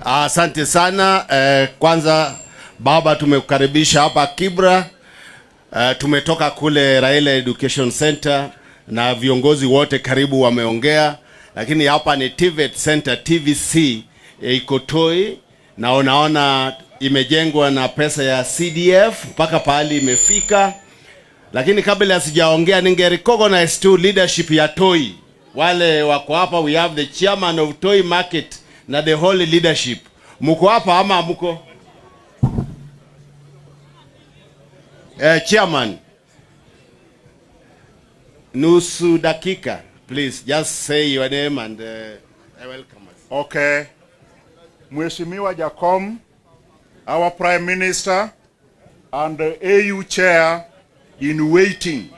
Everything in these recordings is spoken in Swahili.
Asante sana. Kwanza baba, tumekukaribisha hapa Kibra. Tumetoka kule Raila Education Center na viongozi wote karibu wameongea, lakini hapa ni TVET Center TVC iko Toi, na unaona imejengwa na pesa ya CDF mpaka pahali imefika. Lakini kabla sijaongea, ninge recognize to leadership ya Toi. Wale wako hapa, we have the chairman of Toi Market na the whole leadership. Muko hapa ama muko? Chairman, nusu dakika, please. Just say your name and I welcome us. Okay. Mheshimiwa Jacom, our Prime Minister and the AU Chair in waiting.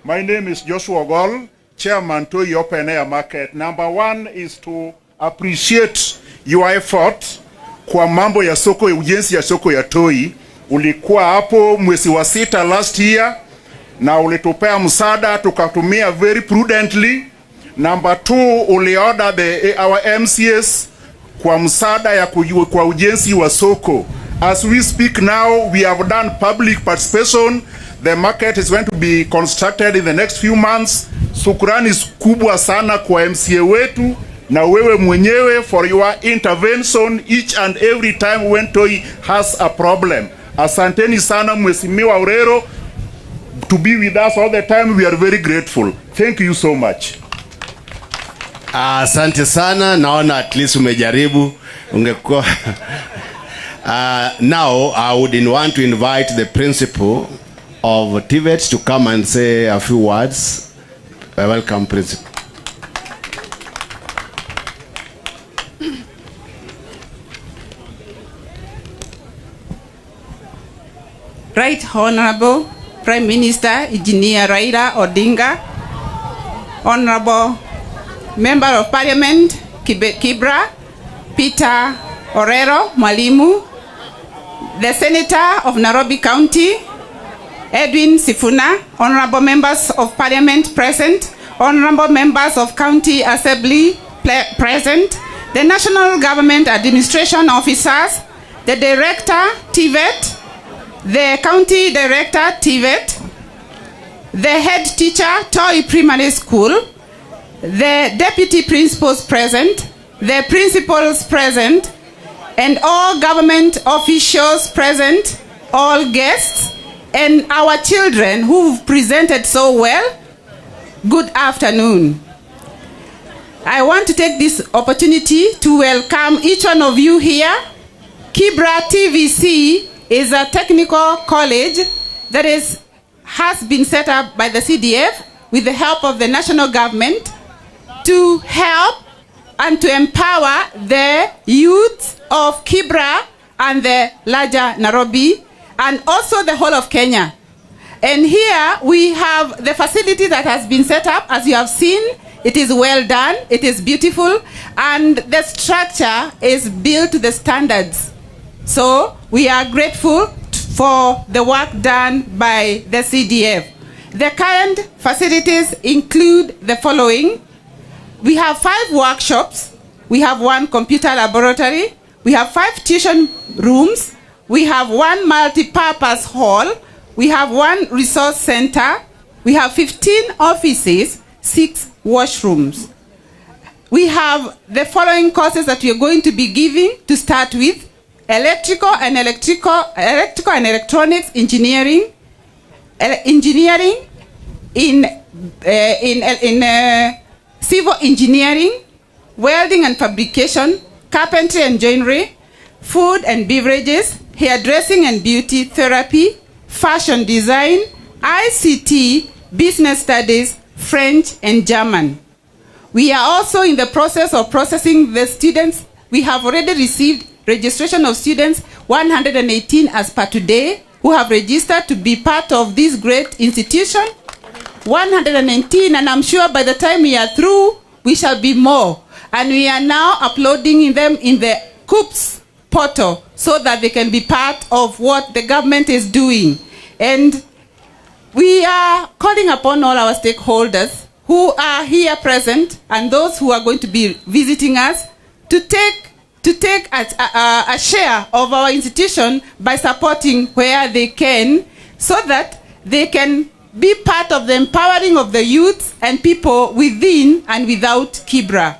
My name is Joshua Gol, Chairman Toi Open Air Market. Number one is to appreciate your effort kwa mambo ya soko, ujenzi ya soko ya Toi. Ulikuwa hapo mwezi wa 6 last year na ulitupea msaada tukatumia very prudently. Number 2, uliorder our MCS kwa msaada ya kwa ujenzi wa soko. As we speak now, we have done public participation. The market is going to be constructed in the next few months. Shukrani kubwa sana kwa MCA wetu na wewe mwenyewe for your intervention each and every time when Toi has a problem. Asanteni sana Mheshimiwa Orero to be with us all the time. We are very grateful. Thank you so much. Asante sana, naona at least umejaribu. Ungekuwa now I would want to invite the principal of TVET to come and say a few words. Welcome, principal. Right Honorable Prime Minister Engineer Raila Odinga, Honorable Member of Parliament Kibra, Peter Orero Mwalimu, the Senator of Nairobi County, Edwin Sifuna, Honorable Members of Parliament present, Honorable Members of County Assembly present, the National Government Administration Officers, the Director TVET, the County Director TVET, the Head Teacher Toi Primary School, the Deputy Principals present, the Principals present, and all government officials present, all guests, and our children who've presented so well. Good afternoon. I want to take this opportunity to welcome each one of you here. Kibra TVC is a technical college that has been set up by the CDF with the help of the national government to help and to empower the youth of Kibra and the larger Nairobi and also the whole of Kenya. And here we have the facility that has been set up. As you have seen, it is well done, it is beautiful, and the structure is built to the standards. So we are grateful for the work done by the CDF. The current facilities include the following. We have 5 workshops, we have 1 computer laboratory, we have 5 tuition rooms, we have 1 multi-purpose hall, we have 1 resource center, we have 15 offices, 6 washrooms. We have the following courses that we are going to be giving to start with: electrical and electronics engineering, engineering in civil engineering, welding and fabrication, carpentry and joinery, food and beverages, hairdressing and beauty therapy, fashion design, ICT, business studies, French and German. We are also in the process of processing the students. We have already received registration of students 118 as per today who have registered to be part of this great institution. 119, and I'm sure by the time we are through, we shall be more. And we are now uploading them in the COOPS portal so that they can be part of what the government is doing. And we are calling upon all our stakeholders who are here present and those who are going to be visiting us to take to take a share of our institution by supporting where they can, so that they can be part of the empowering of the youth and people within and without Kibra.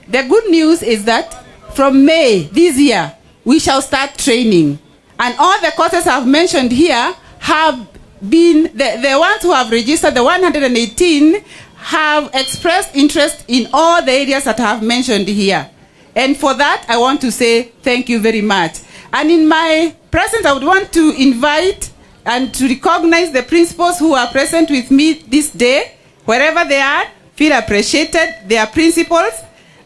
The good news is that from May this year, we shall start training. And all the courses I've mentioned here have been, the ones who have registered, the 118, have expressed interest in all the areas that I have mentioned here. And for that, I want to say thank you very much. And in my presence, I would want to invite and to recognize the principals who are present with me this day. Wherever they are, feel appreciated. They are principals.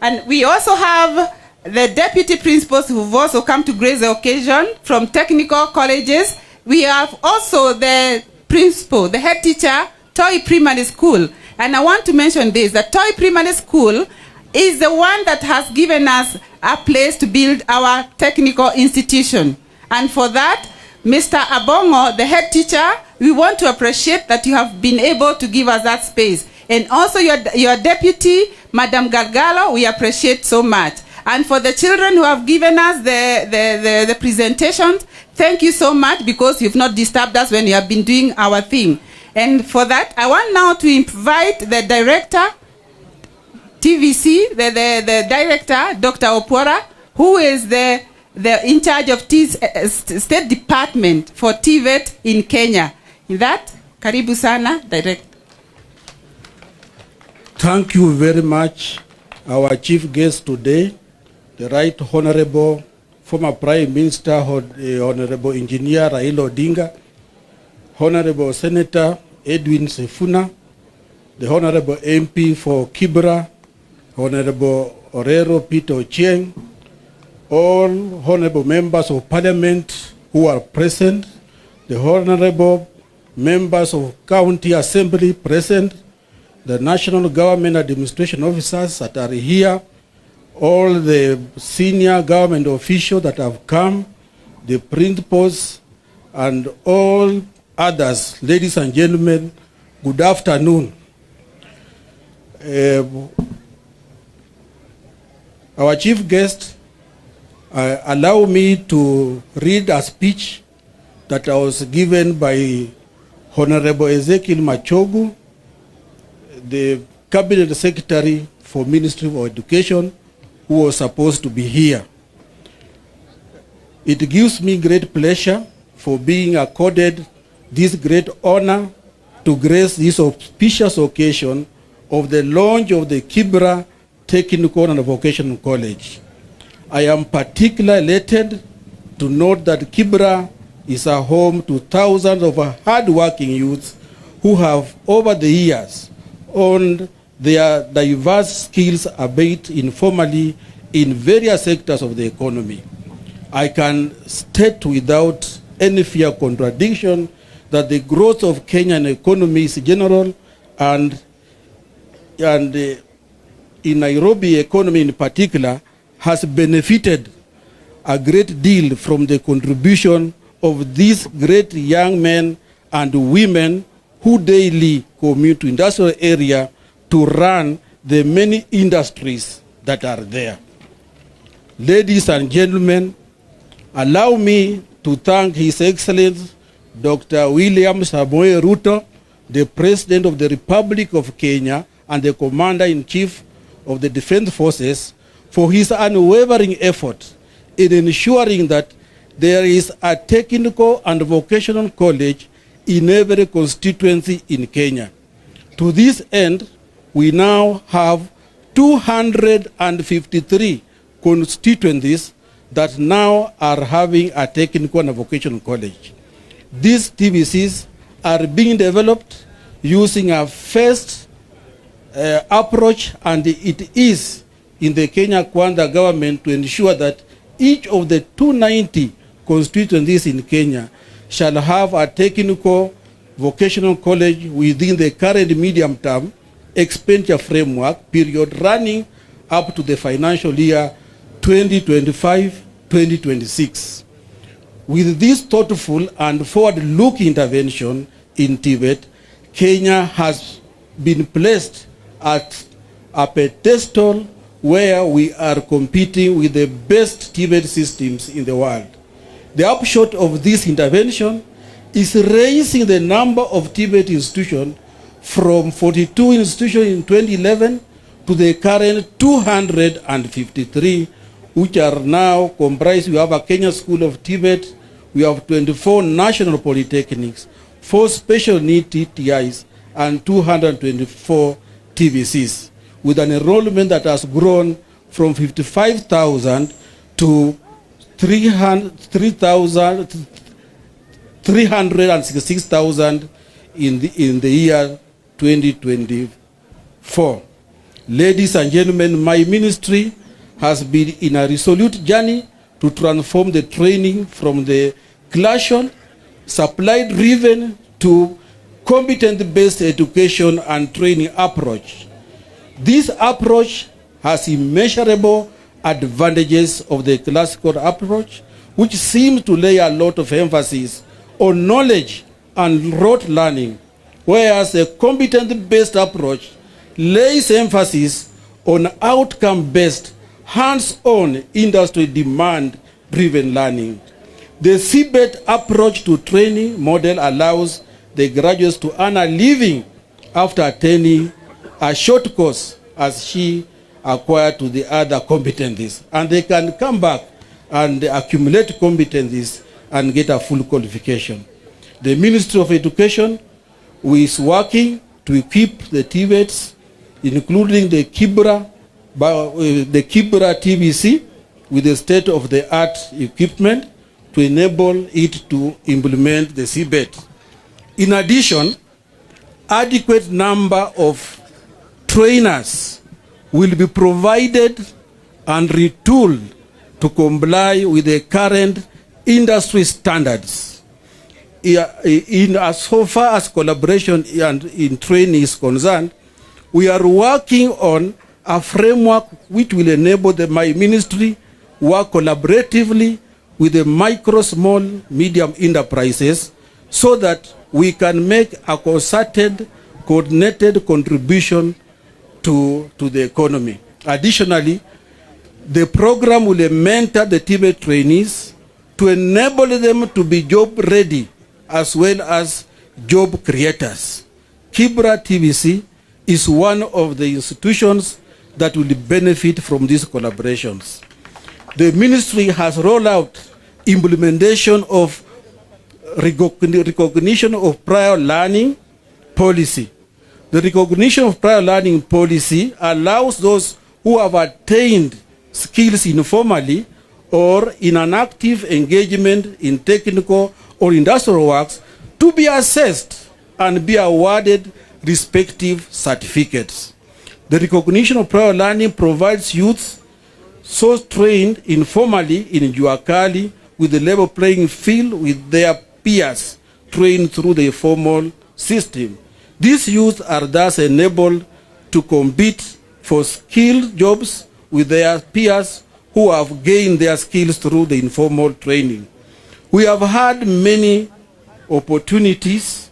And we also have the deputy principals who've also come to grace the occasion from technical colleges. We have also the principal, the head teacher, Toi Primary School. And I want to mention this, that Toi Primary School is the one that has given us a place to build our technical institution. And for that, Mr. Abongo, the head teacher, we want to appreciate that you have been able to give us that space. And also your deputy, Madam Galgalo, we appreciate so much. And for the children who have given us the presentations, thank you so much, because you've not disturbed us when you have been doing our thing. And for that, I want now to invite the director, TVC, the director, Dr. Opora, who is the in charge of State Department for TVET in Kenya. In that, karibu sana, Director. Thank you very much, our chief guest today, the Right Honorable former Prime Minister, Honorable Engineer Raila Odinga, Honorable Senator Edwin Sifuna, the Honorable MP for Kibra, Honorable Orero Peter Ochieng, all honorable members of parliament who are present, the honorable members of county assembly present, the national government administration officers that are here, all the senior government officials that have come, the principals, and all others, ladies and gentlemen, good afternoon. Our chief guest, allow me to read a speech that was given by Honorable Ezekiel Machogu, the Cabinet Secretary for Ministry of Education, who was supposed to be here. It gives me great pleasure for being accorded this great honor to grace this auspicious occasion of the launch of the Kibra Technical and Vocational College. I am particularly elated to note that Kibra is a home to thousands of hard-working youths who have, over the years, honed their diverse skills albeit informally in various sectors of the economy. I can state without any fear of contradiction that the growth of Kenyan economy is general, and in Nairobi economy in particular has benefited a great deal from the contribution of these great young men and women who daily commute to industrial area to run the many industries that are there. Ladies and gentlemen, allow me to thank His Excellency Dr. William Samoei Ruto, the President of the Republic of Kenya and the Commander-in-Chief of the Defense Forces, for his unwavering effort in ensuring that there is a technical and vocational college in every constituency in Kenya. To this end, we now have 253 constituencies that now are having a technical and vocational college. These TVCs are being developed using a first approach, and it is in the Kenya Kwanza government to ensure that each of the 290 constituencies in Kenya shall have a technical vocational college within the current medium term expenditure framework period running up to the financial year 2025-2026. With this thoughtful and forward-looking intervention in Tibet, Kenya has been placed at a pedestal where we are competing with the best TVET systems in the world. The upshot of this intervention is raising the number of TVET institutions from 42 institutions in 2011 to the current 253, which are now comprised. We have a Kenya School of TVET, we have 24 national polytechnics, 4 special need TTIs, and 224 TVCs, with an enrollment that has grown from 55,000 to 366,000 in the year 2024. Ladies and gentlemen, my ministry has been in a resolute journey to transform the training from the classroom, supply-driven to competent-based education and training approach. This approach has immeasurable advantages of the classical approach, which seems to lay a lot of emphasis on knowledge and rote learning, whereas the competent-based approach lays emphasis on outcome-based, hands-on, industry demand-driven learning. The CBET approach to training model allows the graduates to earn a living after attending a short course as she acquired to the other competencies, and they can come back and accumulate competencies and get a full qualification. The Ministry of Education is working to equip the TVETs, including the Kibra TVC, with the state-of-the-art equipment to enable it to implement the CBET. In addition, adequate number of trainers will be provided and retooled to comply with the current industry standards. As far as collaboration and in training is concerned, we are working on a framework which will enable my ministry work collaboratively with the micro, small, medium enterprises so that we can make a concerted, coordinated contribution to the economy. Additionally, the program will mentor the TVET trainees to enable them to be job ready as well as job creators. Kibra TVC is one of the institutions that will benefit from these collaborations. The ministry has rolled out implementation of recognition of prior learning policy. The recognition of prior learning policy allows those who have attained skills informally or in an active engagement in technical or industrial works to be assessed and be awarded respective certificates. The recognition of prior learning provides youths so trained informally in Juakali with the level playing field with their peers trained through the formal system. These youths are thus enabled to compete for skilled jobs with their peers who have gained their skills through the informal training. We have had many opportunities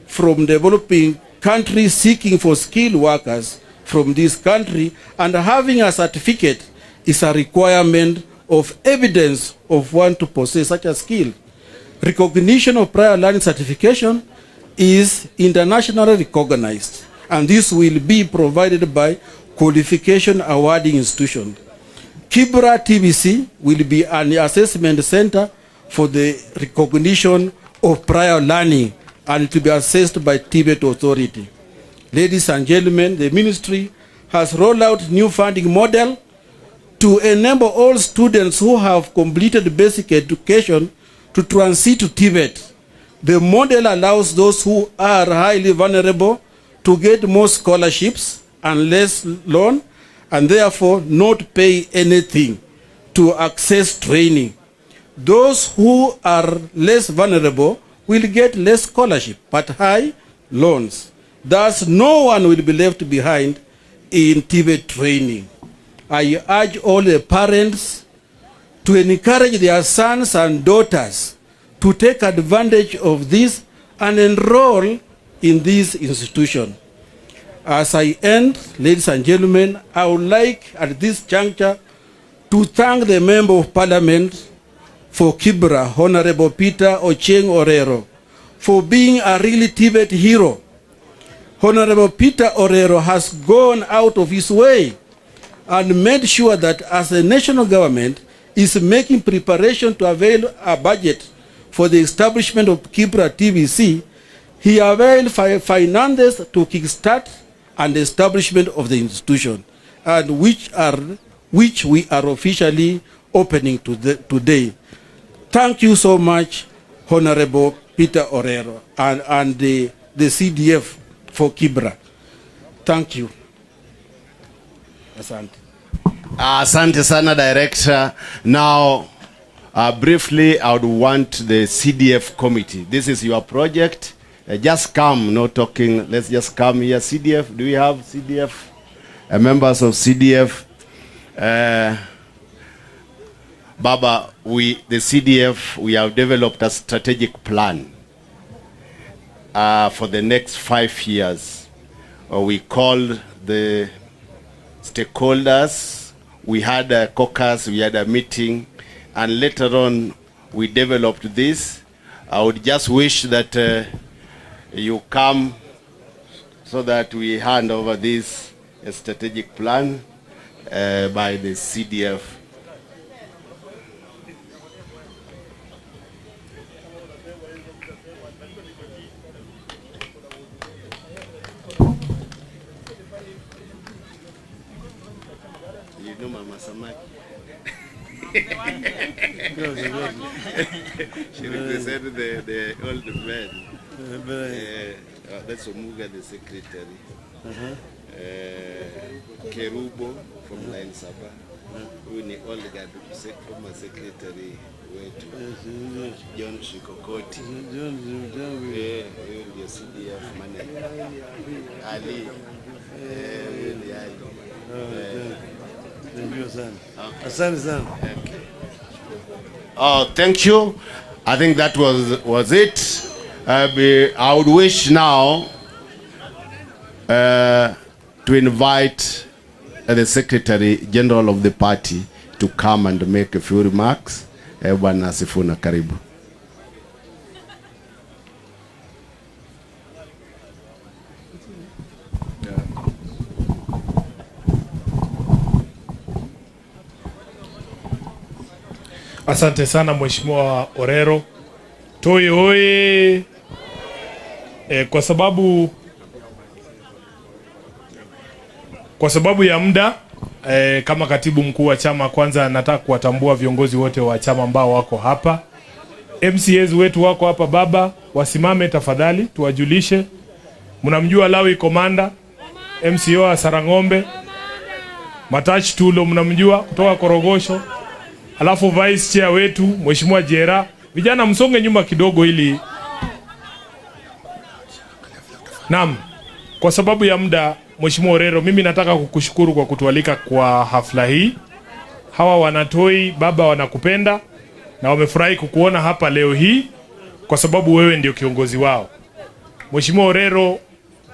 from developing countries seeking for skilled workers from this country, and having a certificate is a requirement of evidence of one to possess such a skill. Recognition of prior learning certification is internationally recognized, and this will be provided by qualification awarding institution. Kibra TVC will be an assessment center for the recognition of prior learning, and it will be assessed by TVET authority. Ladies and gentlemen, the ministry has rolled out new funding model to enable all students who have completed basic education to transit to TVET. The model allows those who are highly vulnerable to get more scholarships and less loan, and therefore not pay anything to access training. Those who are less vulnerable will get less scholarship but high loans. Thus, no one will be left behind in TVET training. I urge all the parents to encourage their sons and daughters to take advantage of this and enroll in this institution. As I end, ladies and gentlemen, I would like at this juncture to thank the Member of Parliament for Kibra, Honorable Peter Ochieng Orero, for being a really Tibet hero. Honorable Peter Orero has gone out of his way and made sure that as the national government is making preparation to avail a budget for the establishment of Kibra TVC, he availed finances to kickstart and the establishment of the institution, and which we are officially opening today. Thank you so much, Honorable Peter Orero and the CDF for Kibra. Thank you. Asante. Asante sana, Director. Now, briefly, I would want the CDF committee. This is your project. Just come, no talking. Let's just come here. CDF, do we have CDF? Members of CDF? Baba, the CDF, we have developed a strategic plan for the next 5 years. We called the stakeholders, we had a caucus, we had a meeting, and later on we developed this. I would just wish that you come so that we hand over this strategic plan by the CDF. You know Mama Samaki? She represented the old man. That's Omuga, the secretary. Kerubo from Line Saba. Who ni old guy, former secretary. John Shikokoti. Your CDF manager. Ali. Oh, thank you. I think that was it. I would wish now to invite the Secretary General of the party to come and make a few remarks. Bwana Sifuna, karibu. Asante sana Mheshimiwa Orero. Toi oye. Kwa sababu ya muda, kama katibu mkuu wa chama, kwanza nataka kuwatambua viongozi wote wa chama ambao wako hapa. MCAs wetu wako hapa baba, wasimame tafadhali tuwajulishe. Mnamjua Lawi Komanda, MCO wa Sarangombe, Matach Tulo mnamjua kutoka Korogosho. Alafu vice chair wetu Mheshimiwa Jera. Vijana msonge nyuma kidogo ili. Naam. Kwa sababu ya muda, Mheshimiwa Orero, mimi nataka kukushukuru kwa kutualika kwa hafla hii. Hawa wanatoi baba wanakupenda na wamefurahi kukuona hapa leo hii kwa sababu wewe ndio kiongozi wao. Mheshimiwa Orero,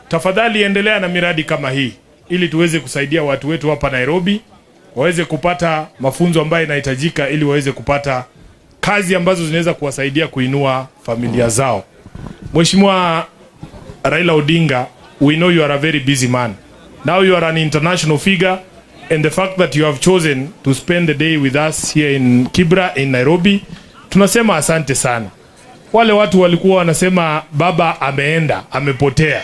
tafadhali endelea na miradi kama hii ili tuweze kusaidia watu wetu hapa Nairobi waweze kupata mafunzo ambayo yanahitajika ili waweze kupata kazi ambazo zinaweza kuwasaidia kuinua familia zao. Mheshimiwa Raila Odinga, we know you are a very busy man. Now you are an international figure, and the fact that you have chosen to spend the day with us here in Kibra in Nairobi, tunasema asante sana. Wale watu walikuwa wanasema baba ameenda, amepotea.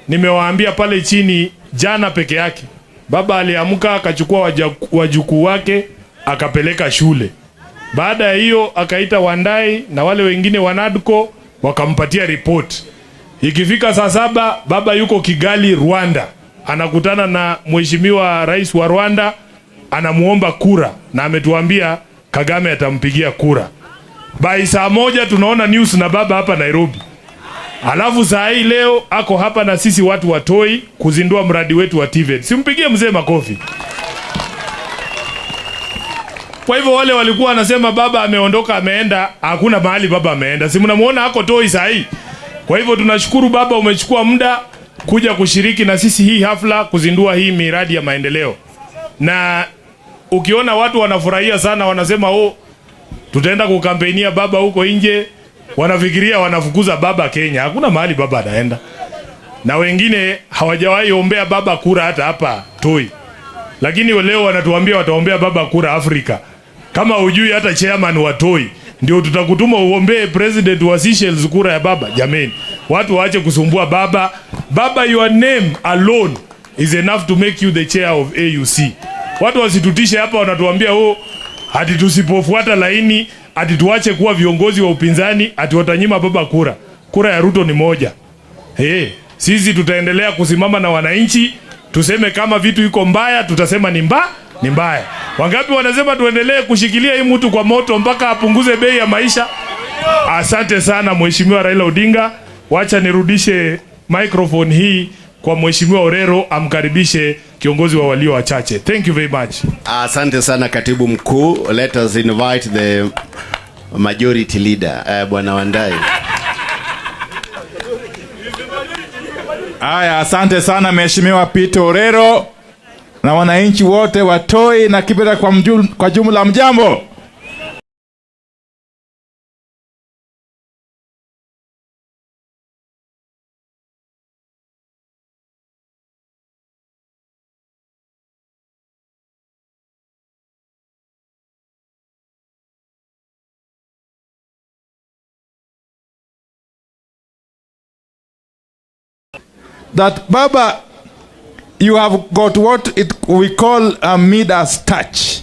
Nimewaambia pale chini jana peke yake. Baba aliamka akachukua wajukuu wake akapeleka shule. Baada ya hiyo akaita Wandai na wale wengine wanadko wakampatia report. Ikifika saa 7 baba yuko Kigali, Rwanda. Anakutana na Mheshimiwa Rais wa Rwanda, anamuomba kura na ametuambia Kagame atampigia kura. By saa 1 tunaona news na baba hapa Nairobi. Alafu saa hii leo ako hapa na sisi watu watoi kuzindua mradi wetu wa TVET. Simpigie mzee makofi. Kwa hivyo wale walikuwa wanasema baba ameondoka ameenda, hakuna mahali baba ameenda. Si mnamuona hako toi saa hii. Kwa hivyo tunashukuru baba, umechukua muda kuja kushiriki na sisi hii hafla kuzindua hii miradi ya maendeleo. Na ukiona watu wanafurahia sana, wanasema tutaenda kukampenia baba huko nje, wanafikiria wanafukuza baba Kenya. Hakuna mahali baba anaenda. Na wengine hawajawahi ombea baba kura hata hapa Toi. Lakini leo wanatuambia wataombea baba kura Afrika. Kama hujui hata chairman wa Toi ndio tutakutuma uombee president wa Seychelles kura ya baba. Jameni, watu waache kusumbua baba. Baba, your name alone is enough to make you the chair of AUC. Watu wasitutishe hapa, wanatuambia hati tusipofuata laini, hati tuache kuwa viongozi wa upinzani, hati watanyima baba kura. Kura ya Ruto ni moja. Sisi tutaendelea kusimama na wananchi, tuseme kama vitu iko mbaya, tutasema ni mbaya. Wangapi wanasema tuendelee kushikilia hii mtu kwa moto mpaka apunguze bei ya maisha? Asante sana Mheshimiwa Raila Odinga. Wacha nirudishe microphone hii kwa Mheshimiwa Orero amkaribishe kiongozi wa walio wachache. Thank you very much. Asante sana katibu mkuu. Let us invite the majority leader, Bwana Wandai. Aya, asante sana Mheshimiwa Peter Orero na wananchi wote wa Toi na Kibra kwa jumla, mjambo. That Baba, you have got what we call a Midas touch.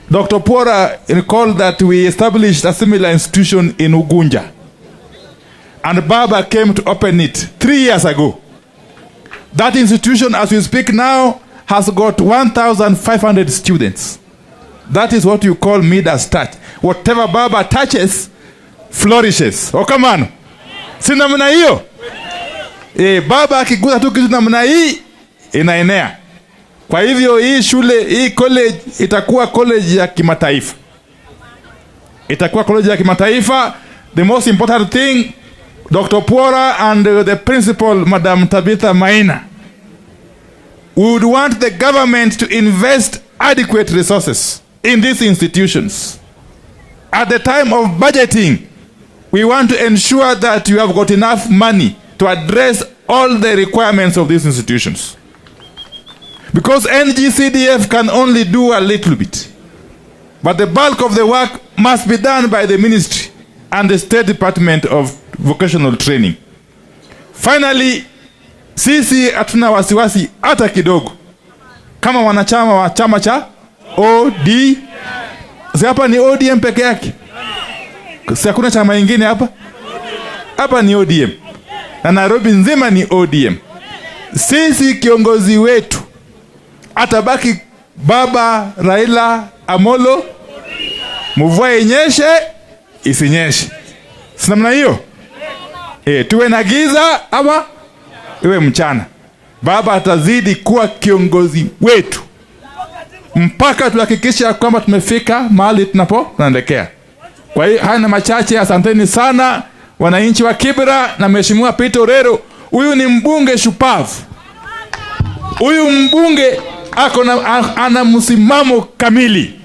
Dr. Pora recalled that we established a similar institution in Ugunja. And Baba came to open it 3 years ago. That institution, as we speak now, has got 1,500 students. That is what you call Midas touch. Whatever Baba touches, flourishes. Oh, come on. Sinamna hiyo? Baba akigusa tu kitu namna hii inaenea. Kwa hivyo hii shule, hii college itakuwa college ya kimataifa. Itakuwa college ya kimataifa. The most important thing, Dr. Pora and the principal, Madam Tabitha Maina, would want the government to invest adequate resources in these institutions. At the time of budgeting, we want to ensure that you have got enough money to address all the requirements of these institutions. Because NGCDF can only do a little bit. But the bulk of the work must be done by the ministry and the State Department of Vocational Training. Finally, sisi hatuna wasiwasi hata kidogo. Kama wanachama wa chama cha OD, si hapa ni ODM peke yake? Si hakuna chama ingine hapa? Hapa ni ODM. Na Nairobi nzima ni ODM. Sisi kiongozi wetu atabaki Baba Raila Amolo, mvua inyeshe isinyeshe. Si namna hiyo? Tuwe na giza ama iwe mchana, Baba atazidi kuwa kiongozi wetu mpaka tuhakikisha kwamba tumefika mahali tunapoelekea. Kwa hiyo haya machache, asanteni sana wananchi wa Kibra na Mheshimiwa Peter Orero. Huyu ni mbunge shupavu. Huyu mbunge ana msimamo kamili.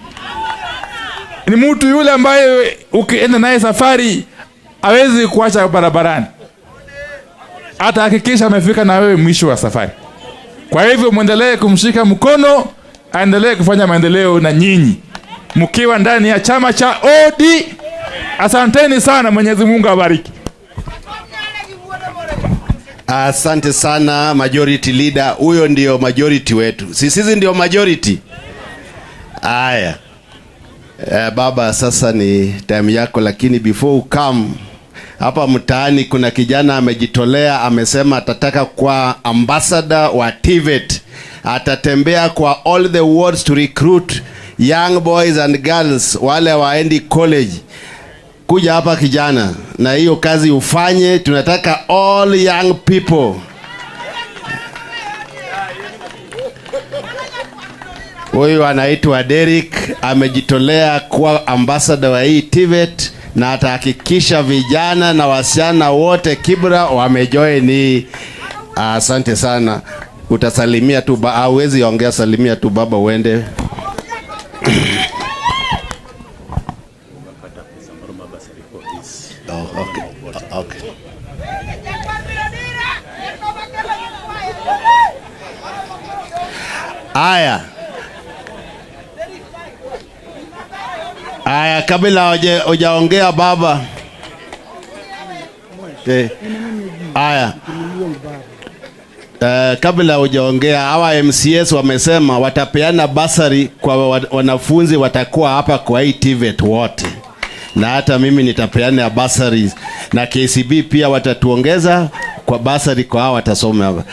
Ni mtu yule ambaye ukienda naye safari hawezi kuacha barabarani. Atahakikisha amefika na wewe mwisho wa safari. Kwa hivyo muendelee kumshika mkono, aendelee kufanya maendeleo na nyinyi mkiwa ndani ya chama cha OD. Asanteni sana, Mwenyezi Mungu awabariki. Asante sana majority leader. Huyo ndio majority wetu. Sisi ndio majority. Aya. Baba, sasa ni time yako, lakini before you come, hapa mtaani kuna kijana amejitolea, amesema atataka kwa ambassador wa TVET. Atatembea kwa all the wards to recruit young boys and girls wale waendi college. Kuja hapa kijana, na hiyo kazi ufanye. Tunataka all young people. Huyu anaitwa Derek, amejitolea kuwa ambassador wa hii TVET, na atahakikisha vijana na wasichana wote Kibra wamejoin hii Asante sana. Utasalimia tu, hauwezi ongea, salimia tu baba uende. Oh, okay. Okay. Aya, kabla hujaongea baba. Aya. Kabla hujaongea, hawa MCS wamesema watapeana basari kwa wanafunzi watakuwa hapa kwa hii TVET wote. Na hata mimi nitapeana basari, na KCB pia watatuongeza kwa basari kwa hawa watasoma hapa.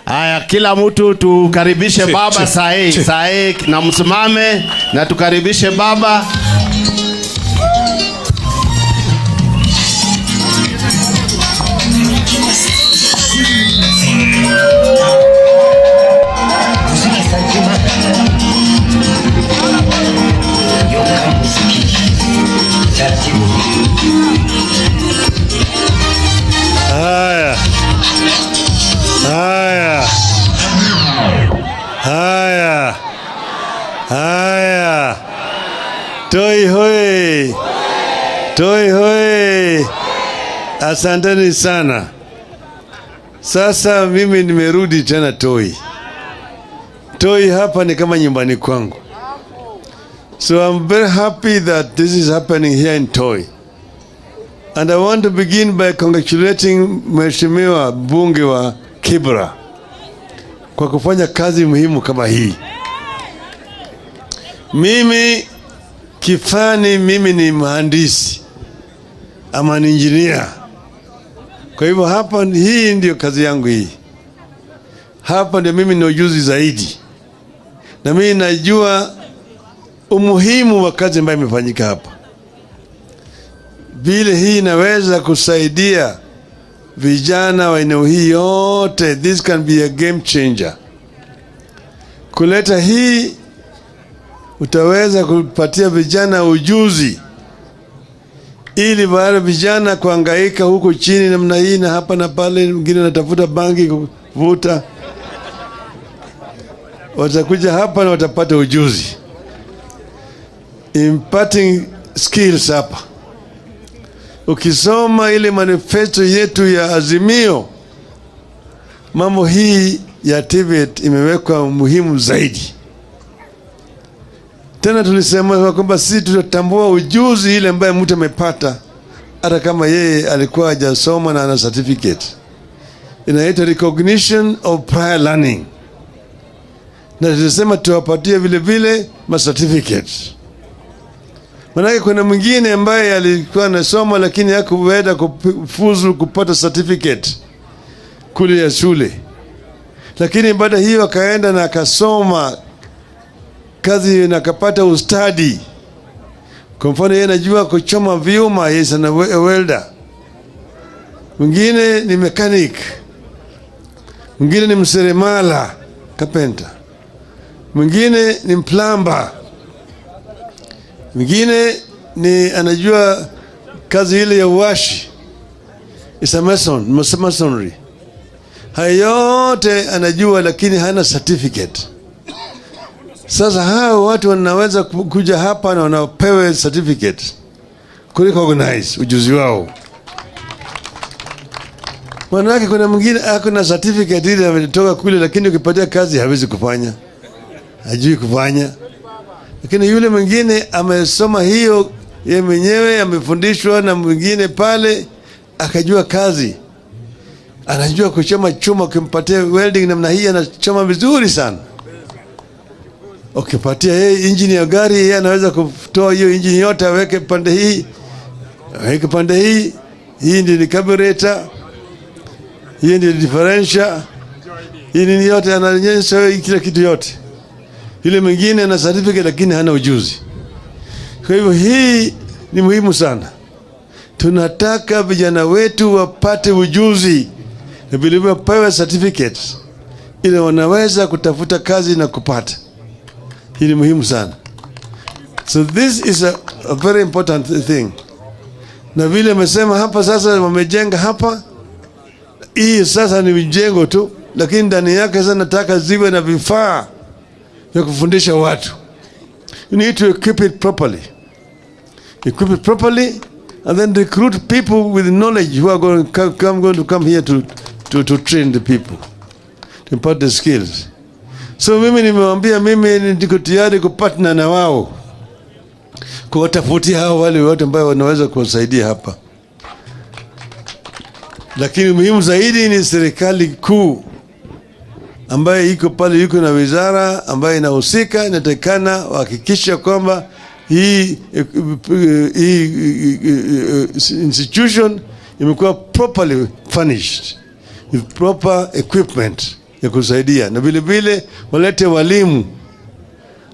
Haya, kila mtu tukaribishe baba sahi na msimame na tukaribishe baba. Haya. Toi hoi. Toi hoi. Asanteni sana. Sasa mimi nimerudi tena Toi. Toi hapa ni kama nyumbani kwangu. So I'm very happy that this is happening here in Toi. And I want to begin by congratulating Mheshimiwa Bunge wa Kibra kwa kufanya kazi muhimu kama hii. Mimi kifani, mimi ni mhandisi ama ni engineer. Kwa hivyo hapa, hii ndio kazi yangu hii. Hapa ndio mimi nina ujuzi zaidi. Na mimi najua umuhimu wa kazi ambayo imefanyika hapa. Vile hii inaweza kusaidia vijana wa eneo hii yote. This can be a game changer. Kuleta hii utaweza kupatia vijana ujuzi, ili baada vijana kuhangaika huko chini namna hii na hapa na pale, mwingine anatafuta bangi kuvuta, watakuja hapa na watapata ujuzi, imparting skills hapa. Ukisoma ile manifesto yetu ya Azimio, mambo hii ya TVET imewekwa muhimu zaidi. Tena tulisema kwamba sisi tutatambua ujuzi ile ambaye mtu amepata hata kama yeye alikuwa hajasoma na ana certificate. Inaitwa recognition of prior learning. Na tulisema tuwapatie vile vile ma certificates. Manake kuna mwingine ambaye alikuwa anasoma lakini hakuweza kufuzu kupata certificate kule ya shule. Lakini baada hiyo akaenda na akasoma kazi na akapata ustadi. Kwa mfano yeye anajua kuchoma vyuma, yeye sana welder. Mwingine ni mechanic. Mwingine ni mseremala, carpenter. Mwingine ni plumber. Mwingine ni anajua kazi ile ya uwashi. Is a masonry. Hayote anajua lakini hana certificate. Sasa hao watu wanaweza kuja hapa na wanapewa certificate kurecognize ujuzi wao. Manake kuna mwingine hakuna certificate ile ametoka kule, lakini ukipatia kazi hawezi kufanya, hajui kufanya. Lakini yule mwingine amesoma hiyo yeye mwenyewe, amefundishwa na mwingine pale, akajua kazi, anajua kuchoma chuma. Ukimpatia welding namna hii anachoma vizuri sana. Ukipatia yeye engine ya gari, yeye anaweza kutoa hiyo engine yote aweke pande hii, aweke pande hii. Hii ndio carburetor, hii ndio differential, hii ni yote ananyesha kila kitu yote. Yule mwingine ana certificate lakini hana ujuzi. Kwa hivyo hii ni muhimu sana. Tunataka vijana wetu wapate ujuzi na vile vile wapewe certificates ili wanaweza kutafuta kazi na kupata. Hii ni muhimu sana. So this is a very important thing. Na vile amesema hapa sasa wamejenga hapa, Hii sasa ni mjengo tu, lakini ndani yake sasa nataka ziwe na vifaa vya kufundisha watu. You need to equip it properly. Equip it properly and then recruit people with knowledge who are going to come here to train the people, to impart the skills. So mimi nimewambia mimi niko tayari kupartner na wao kuwatafutia hao wale wote ambao wanaweza kuwasaidia hapa. Lakini muhimu zaidi ni serikali kuu ambaye iko pale, yuko na wizara ambaye inahusika, inatakana wahakikisha kwamba hii institution imekuwa properly furnished with proper equipment ya kusaidia, na vile vile walete walimu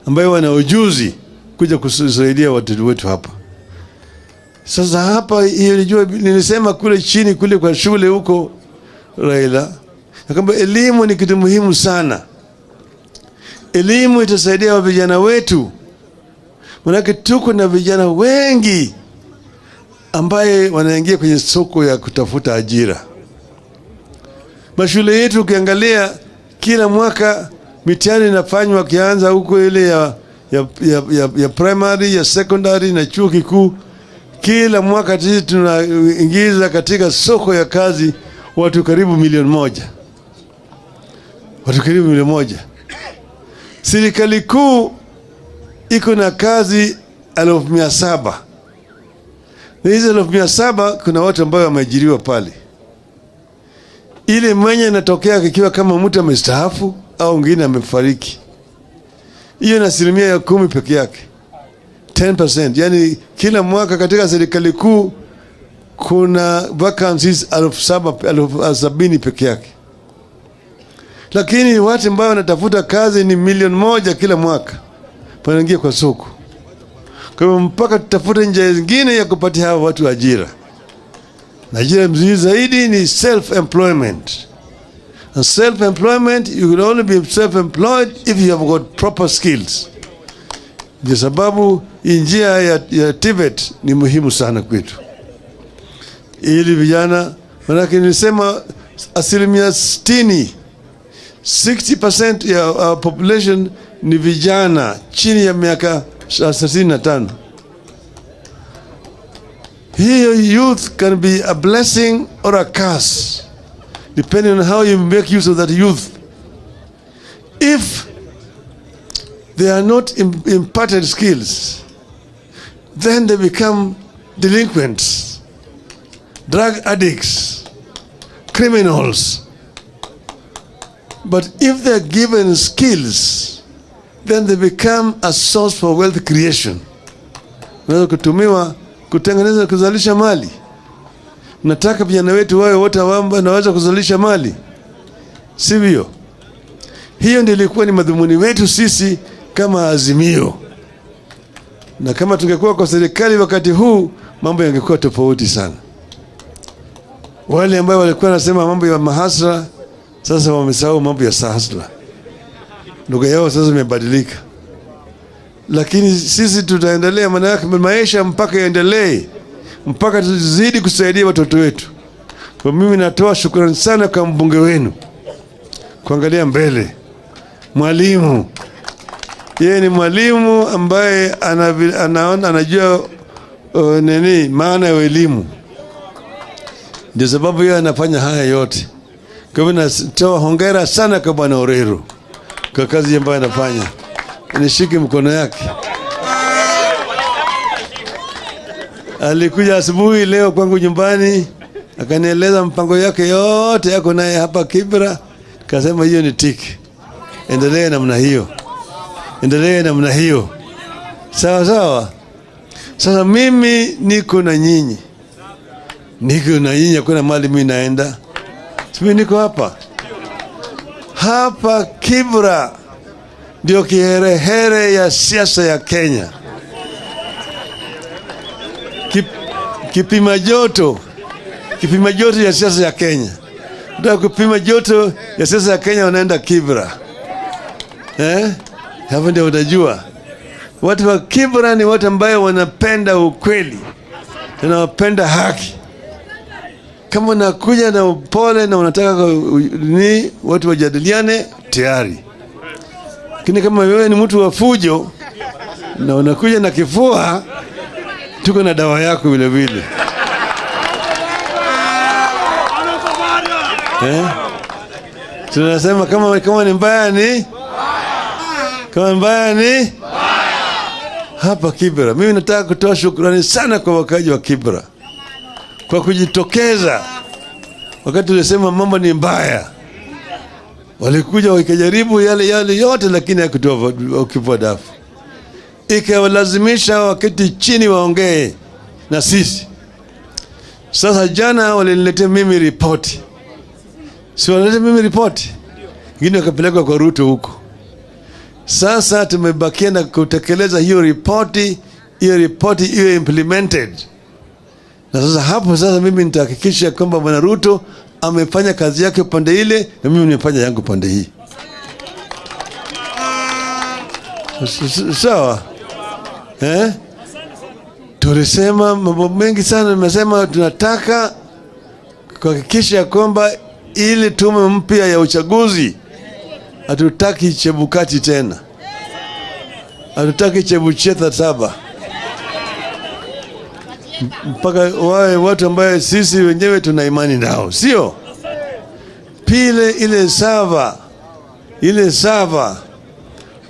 ambayo wana ujuzi kuja kusaidia watoto wetu hapa. Sasa hapa hiyo nilisema kule chini kule kwa shule huko Raila, kwamba elimu ni kitu muhimu sana. Elimu itasaidia vijana wetu. Manake tuko na vijana wengi ambaye wanaingia kwenye soko ya kutafuta ajira. Mashule yetu ukiangalia kila mwaka mitihani inafanywa kianza huko ile ya primary, ya secondary na chuo kikuu. Kila mwaka sisi tunaingiza katika soko ya kazi watu karibu 1,000,000. Watu karibu 1,000,000. Serikali kuu iko na kazi 700,000. Na hizo 700,000 kuna watu ambao wameajiriwa pale. Ile mwenye inatokea kikiwa kama mtu amestaafu au mwingine amefariki. Hiyo ni 10% peke yake. 10%. Yani kila mwaka katika serikali kuu kuna vacancies 70,000 peke yake. Lakini watu ambao wanatafuta kazi ni 1,000,000 kila mwaka. Panaingia kwa soko. Kwa hivyo mpaka tutafute njia nyingine ya kupatia hawa watu ajira. Na ajira mzuri zaidi ni self-employment. And self-employment, you will only be self-employed if you have got proper skills. Kwa sababu njia ya Tibet ni muhimu sana kwetu. Ili vijana, manake nilisema 60% ya population ni vijana chini ya miaka 65. Hiyo youth can be a blessing or a curse depending on how you make use of that youth. If they are not imparted skills, then they become delinquents, drug addicts, criminals. But if they are given skills, then they become a source for wealth creation. Unaweza kutumiwa kutengeneza, kuzalisha mali. Nataka vijana wetu wawe wote wanaweza kuzalisha mali, sivyo? Hiyo ndio ilikuwa ni madhumuni wetu sisi kama Azimio. Na kama tungekuwa kwa serikali wakati huu, mambo yangekuwa tofauti sana. Wale ambao walikuwa nasema mambo ya mahasla, sasa wamesahau mambo ya sahasla. Lugha yao sasa imebadilika. Lakini sisi tutaendelea, maana yake maisha mpaka yaendelee, mpaka tuzidi kusaidia watoto wetu. Kwa mimi natoa shukrani sana kwa mbunge wenu kuangalia mbele. Mwalimu, yeye ni mwalimu ambaye anajua maana ya elimu. Ndio sababu yeye anafanya haya yote. Kwa hivyo natoa hongera sana kwa Bwana Orero kwa kazi ambayo anafanya. Nishike mkono yake. Alikuja asubuhi leo kwangu nyumbani, akanieleza mpango yake yote yako naye hapa Kibra. Kasema hiyo ni tiki. Endelee namna hiyo. Endelee namna hiyo. Sawa sawa. Sasa mimi niko na nyinyi. Niko na nyinyi, hakuna mahali mimi naenda. Mimi niko hapa. Hapa Kibra ndio kiherehere ya siasa ya Kenya. Kipima joto ya siasa ya Kenya. Ndio kupima joto ya siasa ya Kenya, wanaenda Kibra. Hapo ndio utajua. Watu wa Kibra ni watu ambao wanapenda ukweli, wanapenda haki. Kama unakuja na upole na unataka ni watu wajadiliane, tayari. Lakini kama wewe ni mtu wa fujo na unakuja na kifua, tuko na dawa yako vile vile. Tunasema kama ni mbaya ni kama mbaya ni hapa Kibra. Mimi nataka kutoa shukrani sana kwa wakazi wa Kibra kwa kujitokeza wakati tulisema mambo ni mbaya. Walikuja wakijaribu yale yote, lakini hakutoa kifua dafu. Ikawalazimisha wakati chini waongee na sisi. Sasa jana waliniletea mimi ripoti. Si wanaleta mimi ripoti, ingine wakapeleka kwa Ruto huko. Sasa tumebakia na kutekeleza hiyo ripoti iwe implemented. Na sasa hapo mimi nitahakikisha kwamba Bwana Ruto amefanya kazi yake upande ile na mimi nimefanya yangu upande hii. Sawa? Tulisema mambo mengi sana, nimesema tunataka kuhakikisha kwamba ile tume mpya ya uchaguzi, hatutaki Chebukati tena, hatutaki Chebucheta saba, mpaka wawe watu ambaye sisi wenyewe tuna imani nao, sio pile ile sava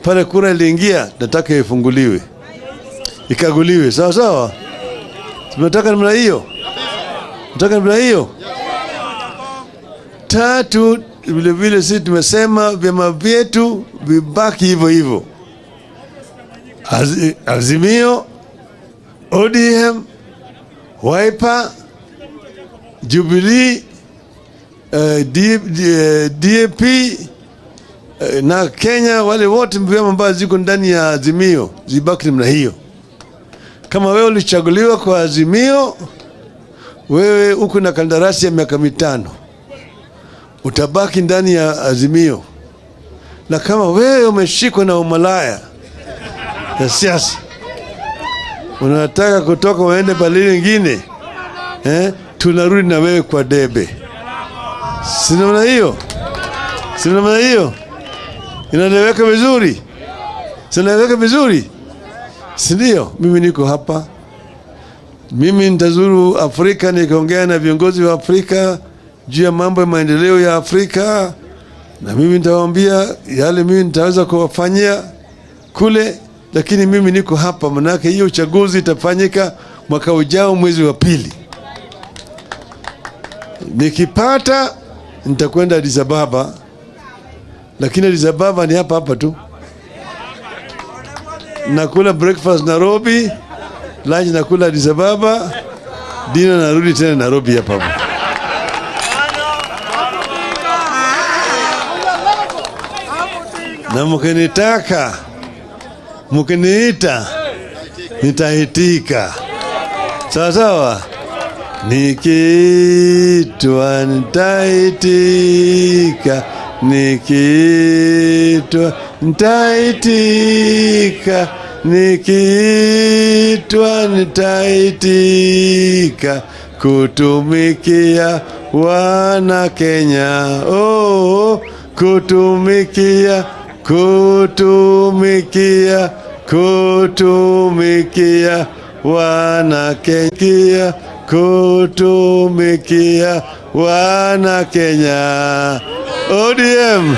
pale kura iliingia, nataka ifunguliwe ikaguliwe. Sawa, tunataka namna hiyo, Tatu, vile sisi tumesema vyama vyetu vibaki hivyo. Azimio, ODM, Wiper, Jubilee, DAP na Kenya, wale wote vyama ambao ziko ndani ya Azimio zibaki namna hiyo. Kama wewe ulichaguliwa kwa Azimio, wewe uko na kandarasi ya miaka 5, utabaki ndani ya Azimio. Na kama wewe umeshikwa na umalaya ya siasa, unataka kutoka uende pale nyingine, tunarudi na wewe kwa debe. Sina maana hiyo. Inaeleweka vizuri. Si ndio? Mimi niko hapa. Mimi nitazuru Afrika nikaongea na viongozi wa Afrika juu ya mambo ya maendeleo ya Afrika, na mimi nitawaambia yale mimi nitaweza kuwafanyia kule, lakini mimi niko hapa manake hiyo uchaguzi itafanyika mwaka ujao mwezi wa 2. Nikipata nitakwenda Addis Ababa, lakini Addis Ababa ni hapa tu. Nakula breakfast Nairobi, lunch nakula Addis Ababa, dinner narudi tena Nairobi hapa. Na mkiniita nitaitika. Sawa. Nikiitwa nitaitika, nikiitwa nitaitika, kutumikia wana Kenya. Kutumikia wana Kenya, kutumikia wana Kenya. ODM.